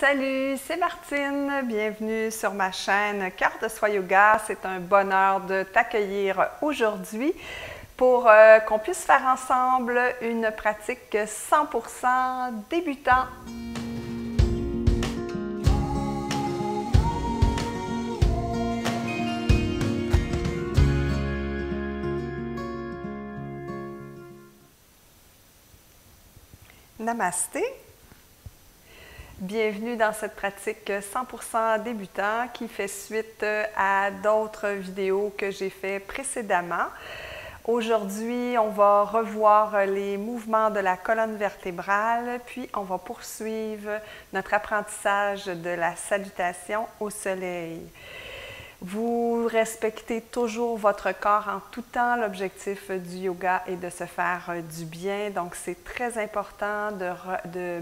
Salut, c'est Martine. Bienvenue sur ma chaîne Cœur de Soi Yoga. C'est un bonheur de t'accueillir aujourd'hui pour qu'on puisse faire ensemble une pratique 100% débutant. Namasté. Bienvenue dans cette pratique 100% débutant qui fait suite à d'autres vidéos que j'ai fait précédemment. Aujourd'hui, on va revoir les mouvements de la colonne vertébrale, puis on va poursuivre notre apprentissage de la salutation au soleil. Vous respectez toujours votre corps en tout temps. L'objectif du yoga est de se faire du bien, donc c'est très important de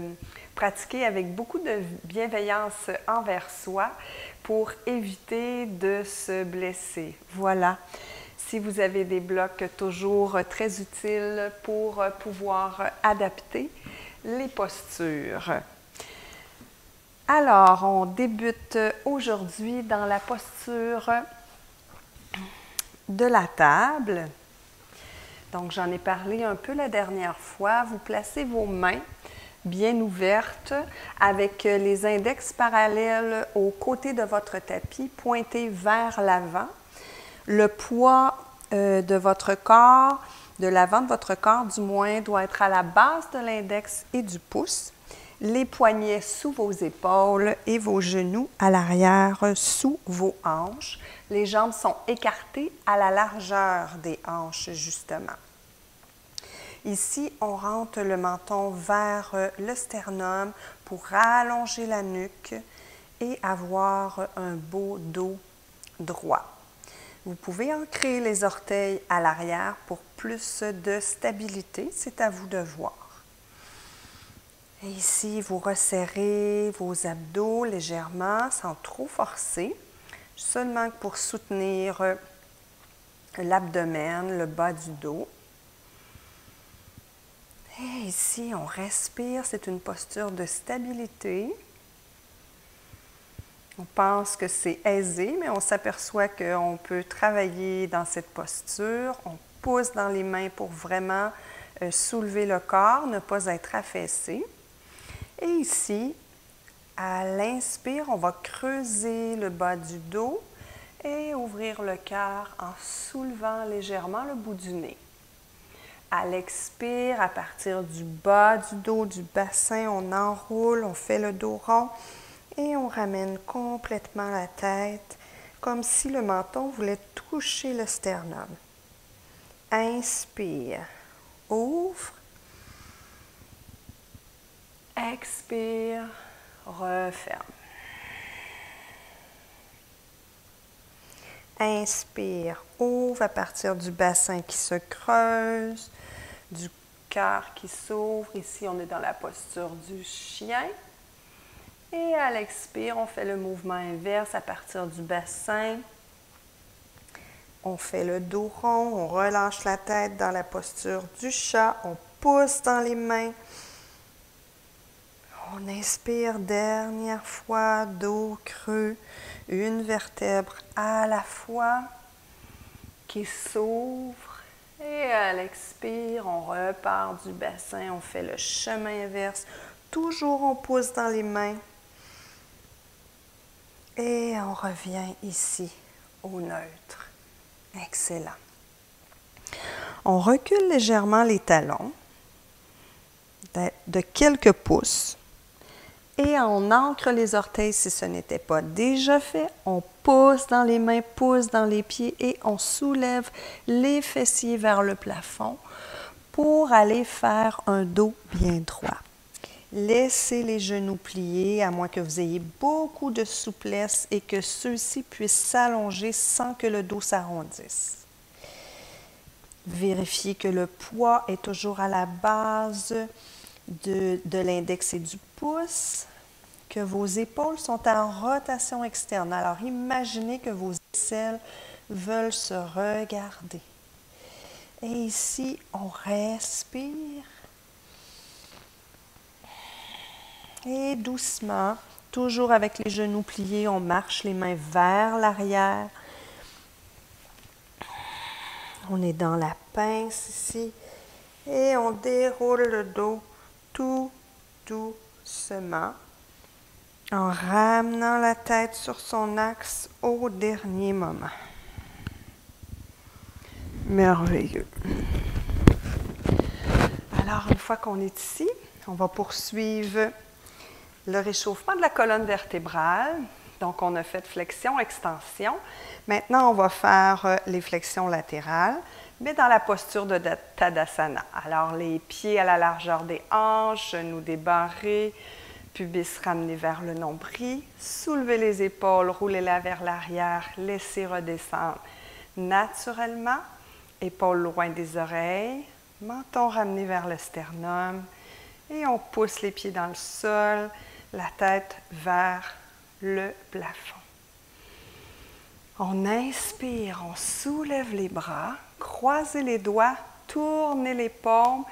pratiquer avec beaucoup de bienveillance envers soi pour éviter de se blesser. Voilà. Si vous avez des blocs, toujours très utiles pour pouvoir adapter les postures. Alors, on débute aujourd'hui dans la posture de la table. Donc, j'en ai parlé un peu la dernière fois. Vous placez vos mains bien ouvertes avec les index parallèles aux côtés de votre tapis, pointés vers l'avant. Le poids de votre corps, de l'avant de votre corps du moins, doit être à la base de l'index et du pouce. Les poignets sous vos épaules et vos genoux à l'arrière sous vos hanches. Les jambes sont écartées à la largeur des hanches, justement. Ici, on rentre le menton vers le sternum pour rallonger la nuque et avoir un beau dos droit. Vous pouvez ancrer les orteils à l'arrière pour plus de stabilité, c'est à vous de voir. Et ici, vous resserrez vos abdos légèrement, sans trop forcer, seulement pour soutenir l'abdomen, le bas du dos. Et ici, on respire, c'est une posture de stabilité. On pense que c'est aisé, mais on s'aperçoit qu'on peut travailler dans cette posture. On pousse dans les mains pour vraiment soulever le corps, ne pas être affaissé. Et ici, à l'inspire, on va creuser le bas du dos et ouvrir le cœur en soulevant légèrement le bout du nez. À l'expire, à partir du bas du dos, du bassin, on enroule, on fait le dos rond et on ramène complètement la tête comme si le menton voulait toucher le sternum. Inspire, ouvre. Expire, referme. Inspire, ouvre à partir du bassin qui se creuse, du cœur qui s'ouvre. Ici, on est dans la posture du chien. Et à l'expire, on fait le mouvement inverse à partir du bassin. On fait le dos rond, on relâche la tête dans la posture du chat, on pousse dans les mains. On inspire, dernière fois, dos creux, une vertèbre à la fois qui s'ouvre. Et à l'expire, on repart du bassin, on fait le chemin inverse. Toujours on pousse dans les mains. Et on revient ici au neutre. Excellent. On recule légèrement les talons de quelques pouces. Et on ancre les orteils si ce n'était pas déjà fait. On pousse dans les mains, pousse dans les pieds et on soulève les fessiers vers le plafond pour aller faire un dos bien droit. Laissez les genoux pliés, à moins que vous ayez beaucoup de souplesse et que ceux-ci puissent s'allonger sans que le dos s'arrondisse. Vérifiez que le poids est toujours à la base de l'index et du pouce, que vos épaules sont en rotation externe. Alors, imaginez que vos aisselles veulent se regarder. Et ici, on respire. Et doucement, Toujours avec les genoux pliés, on marche les mains vers l'arrière. On est dans la pince ici. Et on déroule le dos tout doucement en ramenant la tête sur son axe au dernier moment. Merveilleux. Alors, une fois qu'on est ici, on va poursuivre le réchauffement de la colonne vertébrale. Donc, on a fait flexion, extension. Maintenant, on va faire les flexions latérales, mais dans la posture de Tadasana. Alors, les pieds à la largeur des hanches, genoux débarrés, pubis ramené vers le nombril. Soulevez les épaules, roulez-la vers l'arrière, laissez redescendre naturellement. Épaules loin des oreilles, menton ramené vers le sternum. Et on pousse les pieds dans le sol, la tête vers le plafond. On inspire, on soulève les bras, croisez les doigts, tournez les paumes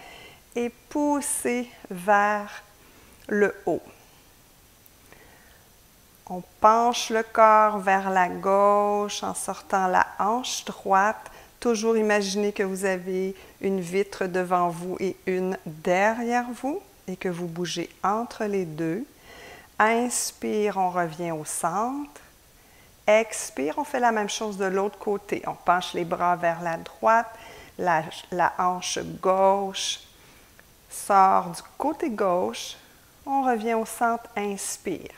et poussez vers le haut. On penche le corps vers la gauche en sortant la hanche droite. Toujours imaginez que vous avez une vitre devant vous et une derrière vous et que vous bougez entre les deux. Inspire, on revient au centre. Expire, on fait la même chose de l'autre côté. On penche les bras vers la droite, la hanche gauche sort du côté gauche. On revient au centre, inspire.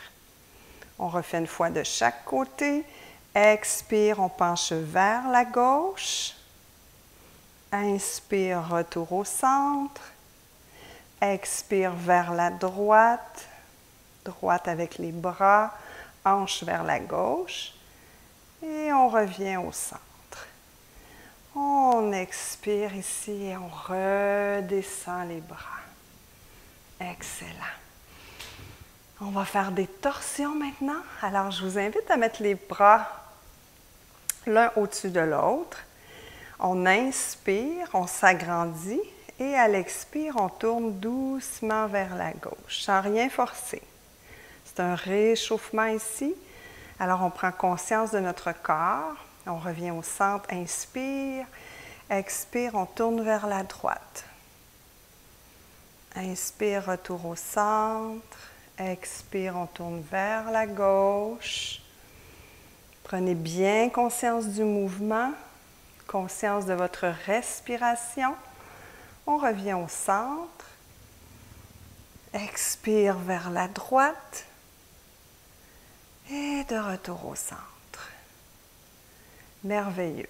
On refait une fois de chaque côté. Expire, on penche vers la gauche. Inspire, retour au centre. Expire vers la droite. Droite avec les bras, hanche vers la gauche. Et on revient au centre. On expire ici et on redescend les bras. Excellent. On va faire des torsions maintenant. Alors, je vous invite à mettre les bras l'un au-dessus de l'autre. On inspire, on s'agrandit et à l'expire, on tourne doucement vers la gauche, sans rien forcer. C'est un réchauffement ici. Alors, on prend conscience de notre corps. On revient au centre, inspire. Expire, on tourne vers la droite. Inspire, retour au centre. Expire, on tourne vers la gauche. Prenez bien conscience du mouvement, conscience de votre respiration. On revient au centre. Expire vers la droite. Et de retour au centre. Merveilleux.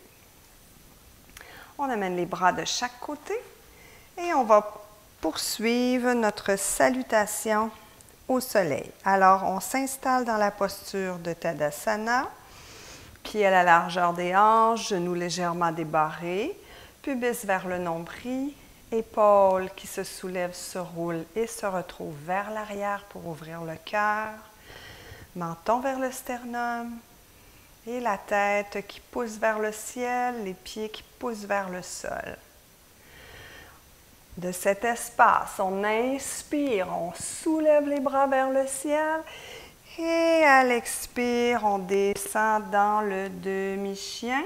On amène les bras de chaque côté et on va poursuivre notre salutation au soleil. Alors, on s'installe dans la posture de Tadasana, pieds à la largeur des hanches, genoux légèrement débarrés, pubis vers le nombril, épaules qui se soulèvent, se roulent et se retrouvent vers l'arrière pour ouvrir le cœur. Menton vers le sternum et la tête qui pousse vers le ciel, les pieds qui poussent vers le sol. De cet espace, on inspire, on soulève les bras vers le ciel et à l'expire, on descend dans le demi-chien.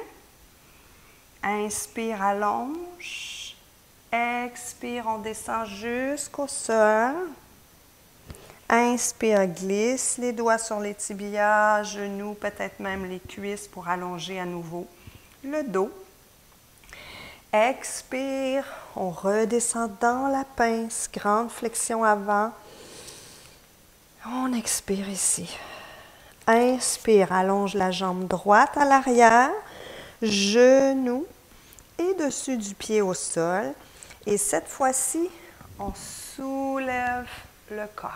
Inspire, allonge. Expire, on descend jusqu'au sol. Inspire, glisse les doigts sur les tibias, genoux, peut-être même les cuisses pour allonger à nouveau le dos. Expire, on redescend dans la pince, grande flexion avant. On expire ici. Inspire, allonge la jambe droite à l'arrière, genou et dessus du pied au sol. Et cette fois-ci, on soulève le corps.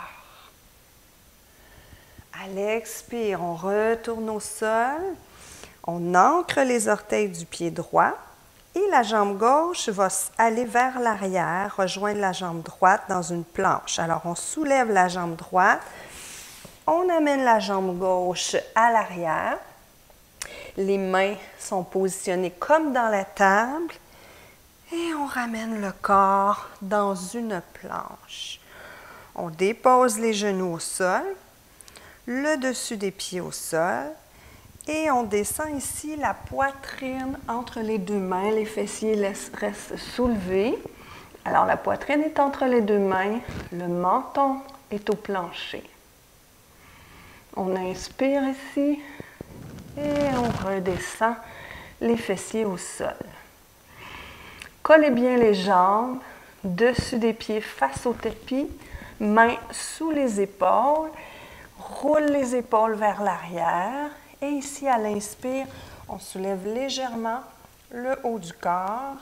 À l'expire, on retourne au sol. On ancre les orteils du pied droit et la jambe gauche va aller vers l'arrière, rejoindre la jambe droite dans une planche. Alors, on soulève la jambe droite, on amène la jambe gauche à l'arrière. Les mains sont positionnées comme dans la table et on ramène le corps dans une planche. On dépose les genoux au sol. le dessus des pieds au sol. Et on descend ici la poitrine entre les deux mains. Les fessiers restent soulevés. Alors, la poitrine est entre les deux mains. Le menton est au plancher. On inspire ici et on redescend les fessiers au sol. Collez bien les jambes, dessus des pieds face au tapis, mains sous les épaules. Roule les épaules vers l'arrière. Et ici, à l'inspire, on soulève légèrement le haut du corps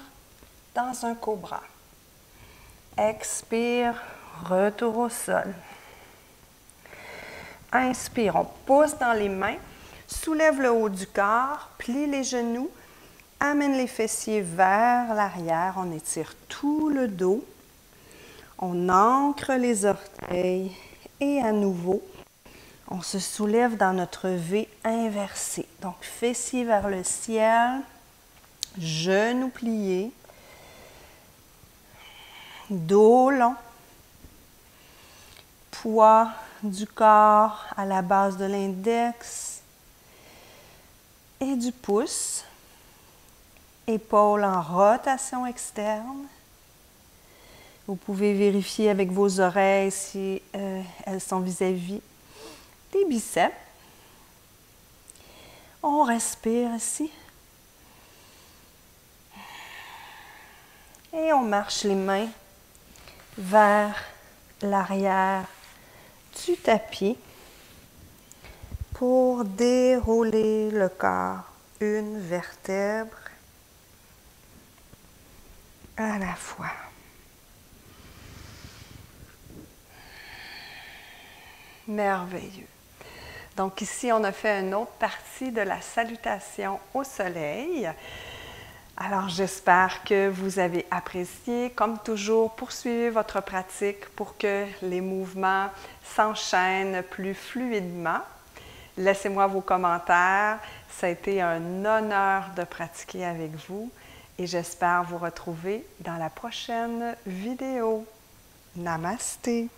dans un cobra. Expire, retour au sol. Inspire, on pousse dans les mains, soulève le haut du corps, plie les genoux, amène les fessiers vers l'arrière, on étire tout le dos, on ancre les orteils et à nouveau, on se soulève dans notre V inversé. Donc, fessiers vers le ciel, genoux pliés, dos long, poids du corps à la base de l'index et du pouce, épaules en rotation externe. Vous pouvez vérifier avec vos oreilles si elles sont vis-à-vis des biceps. On respire ici. Et on marche les mains vers l'arrière du tapis pour dérouler le corps une vertèbre à la fois. Merveilleux. Donc ici, on a fait une autre partie de la salutation au soleil. Alors, j'espère que vous avez apprécié. Comme toujours, poursuivez votre pratique pour que les mouvements s'enchaînent plus fluidement. Laissez-moi vos commentaires. Ça a été un honneur de pratiquer avec vous et j'espère vous retrouver dans la prochaine vidéo. Namasté!